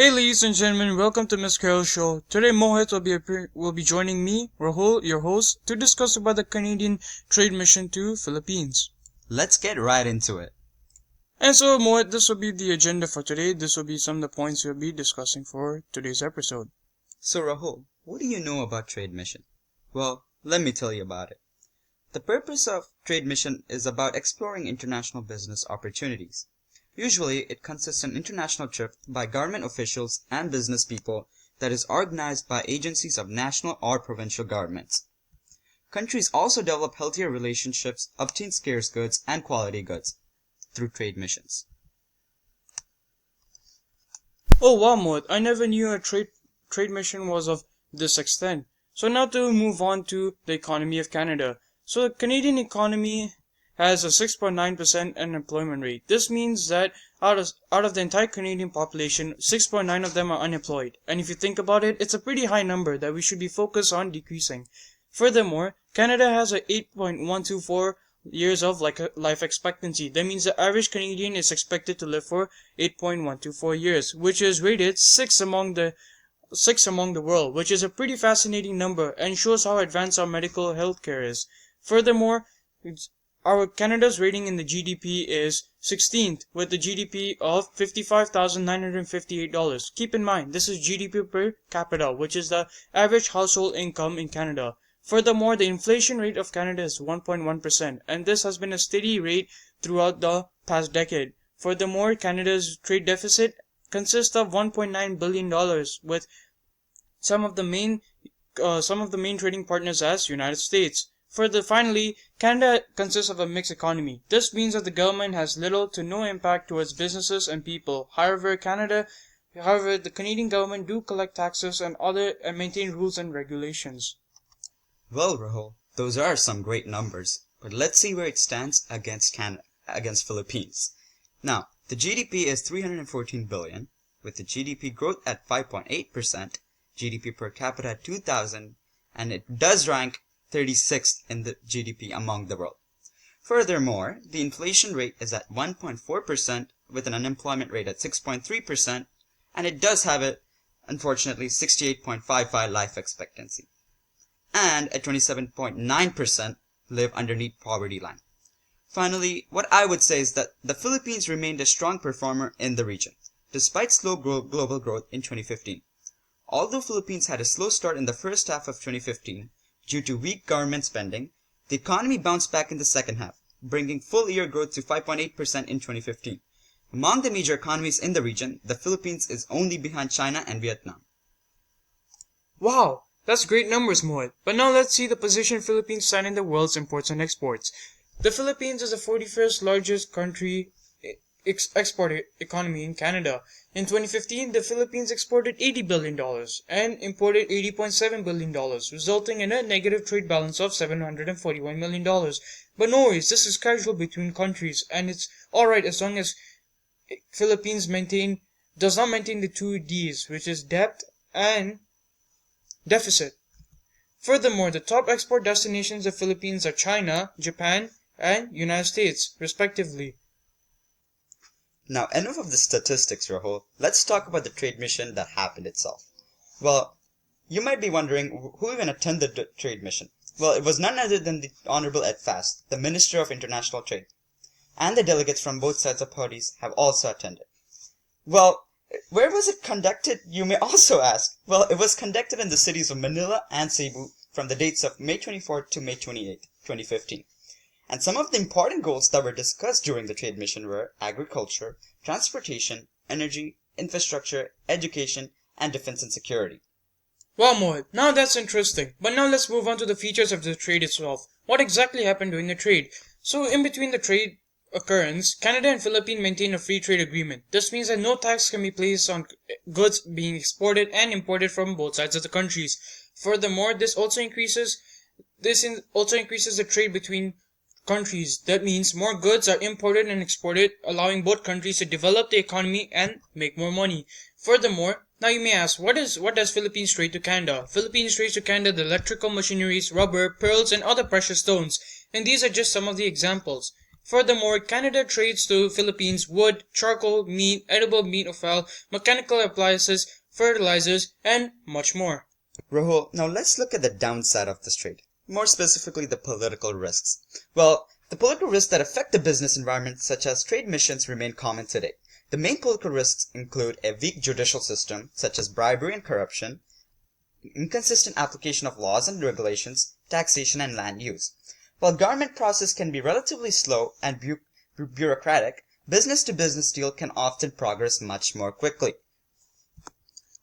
Hey ladies and gentlemen, welcome to Miss Carol's show. Today Mohit will be joining me, Rahul, your host, to discuss about the Canadian trade mission to Philippines. Let's get right into it. And so Mohit, this will be the agenda for today. This will be some of the points we'll be discussing for today's episode. So Rahul, what do you know about trade mission? Well, let me tell you about it. The purpose of trade mission is about exploring international business opportunities. Usually, it consists of an international trip by government officials and business people that is organized by agencies of national or provincial governments. Countries also develop healthier relationships, obtain scarce goods and quality goods through trade missions. Oh wow Mohit, I never knew a trade mission was of this extent. So now to move on to the economy of Canada. So the Canadian economy has a 6.9% unemployment rate. This means that out of the entire Canadian population, 6.9 of them are unemployed. And if you think about it, it's a pretty high number that we should be focused on decreasing. Furthermore, Canada has a 8.124 years of life expectancy. That means the average Canadian is expected to live for 8.124 years, which is rated sixth among the world, which is a pretty fascinating number and shows how advanced our medical healthcare is. Furthermore, our Canada's rating in the GDP is 16th with the GDP of $55,958. Keep in mind, this is GDP per capita, which is the average household income in Canada. Furthermore, the inflation rate of Canada is 1.1%, and this has been a steady rate throughout the past decade. Furthermore, Canada's trade deficit consists of $1.9 billion with some of the main trading partners as United States. Finally, Canada consists of a mixed economy. This means that the government has little to no impact towards businesses and people. However, the Canadian government do collect taxes and maintain rules and regulations. Well, Rahul, those are some great numbers, but let's see where it stands against Philippines. Now, the GDP is 314 billion, with the GDP growth at 5.8%, GDP per capita at 2,000, and it does rank 36th in the GDP among the world. Furthermore, the inflation rate is at 1.4% with an unemployment rate at 6.3%, and it does have unfortunately, 68.55 life expectancy. And at 27.9% live underneath poverty line. Finally, what I would say is that the Philippines remained a strong performer in the region, despite slow global growth in 2015. Although Philippines had a slow start in the first half of 2015, due to weak government spending, the economy bounced back in the second half, bringing full-year growth to 5.8% in 2015. Among the major economies in the region, the Philippines is only behind China and Vietnam. Wow, that's great numbers, Mohit. But now let's see the position Philippines stand in the world's imports and exports. The Philippines is the 41st largest country export economy in Canada. In 2015, the Philippines exported $80 billion and imported $80.7 billion, resulting in a negative trade balance of $741 million. But no worries, this is casual between countries, and it's alright as long as Philippines does not maintain the two Ds, which is debt and deficit. Furthermore, the top export destinations of Philippines are China, Japan, and United States, respectively. Now, enough of the statistics, Rahul. Let's talk about the trade mission that happened itself. Well, you might be wondering who even attended the trade mission. Well, it was none other than the Honorable Ed Fast, the Minister of International Trade. And the delegates from both sides of parties have also attended. Well, where was it conducted, you may also ask? Well, it was conducted in the cities of Manila and Cebu from the dates of May 24th to May 28th, 2015. And some of the important goals that were discussed during the trade mission were agriculture, transportation, energy, infrastructure, education, and defense and security. Wow, Mohit, now that's interesting. But now let's move on to the features of the trade itself. What exactly happened during the trade? So, in between the trade occurrence, Canada and Philippines maintain a free trade agreement. This means that no tax can be placed on goods being exported and imported from both sides of the countries. Furthermore, this also increases the trade between countries. That means more goods are imported and exported, allowing both countries to develop the economy and make more money. Furthermore, now you may ask, what does Philippines trade to Canada? Philippines trades to Canada the electrical machineries, rubber, pearls, and other precious stones. And these are just some of the examples. Furthermore, Canada trades to Philippines wood, charcoal, meat, edible meat offal, mechanical appliances, fertilizers, and much more. Rahul, now let's look at the downside of this trade. More specifically, the political risks. Well, the political risks that affect the business environment, such as trade missions, remain common today. The main political risks include a weak judicial system, such as bribery and corruption, inconsistent application of laws and regulations, taxation, and land use. While government process can be relatively slow and bureaucratic, business-to-business deal can often progress much more quickly.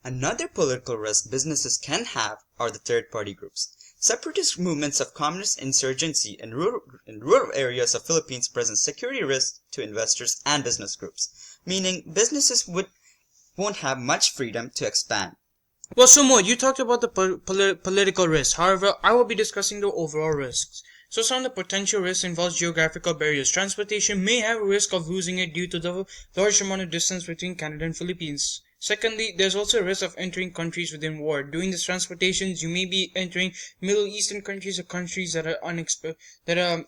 Another political risk businesses can have are the third-party groups. Separatist movements of communist insurgency in rural areas of Philippines present security risks to investors and business groups, meaning businesses won't have much freedom to expand. Well, so Mohit, you talked about the political risks. However, I will be discussing the overall risks. So some of the potential risks involves geographical barriers. Transportation may have a risk of losing it due to the large amount of distance between Canada and Philippines. Secondly, there's also a risk of entering countries within war. Doing these transportations, you may be entering Middle Eastern countries or countries that are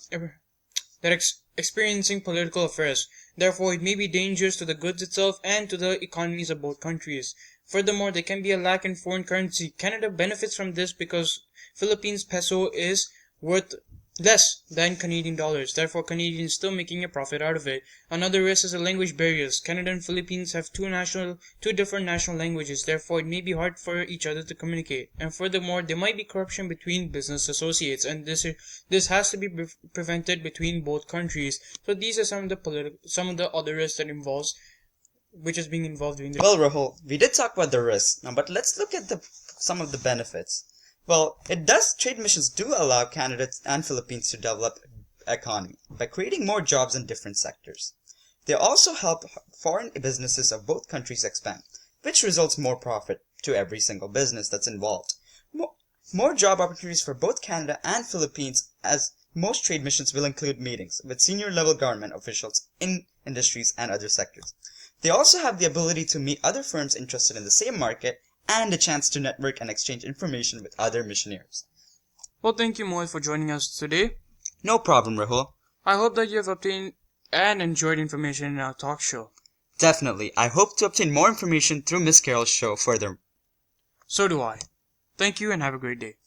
experiencing political affairs. Therefore, it may be dangerous to the goods itself and to the economies of both countries. Furthermore, there can be a lack in foreign currency. Canada benefits from this because Philippines peso is worth less than Canadian dollars. Therefore, Canadians still making a profit out of it. Another risk is the language barriers. Canada and Philippines have two different national languages. Therefore, it may be hard for each other to communicate. And furthermore, there might be corruption between business associates, and this has to be prevented between both countries. So these are some of the other risks that involves which is being involved in the. Well, Rahul, we did talk about the risks now, but let's look at some of the benefits. Well, trade missions do allow Canada and Philippines to develop economy by creating more jobs in different sectors. They also help foreign businesses of both countries expand, which results more profit to every single business that's involved. More job opportunities for both Canada and Philippines, as most trade missions will include meetings with senior level government officials in industries and other sectors. They also have the ability to meet other firms interested in the same market and a chance to network and exchange information with other missionaries. Well, thank you, Mohit, for joining us today. No problem, Rahul. I hope that you have obtained and enjoyed information in our talk show. Definitely. I hope to obtain more information through Miss Carol's show further. So do I. Thank you and have a great day.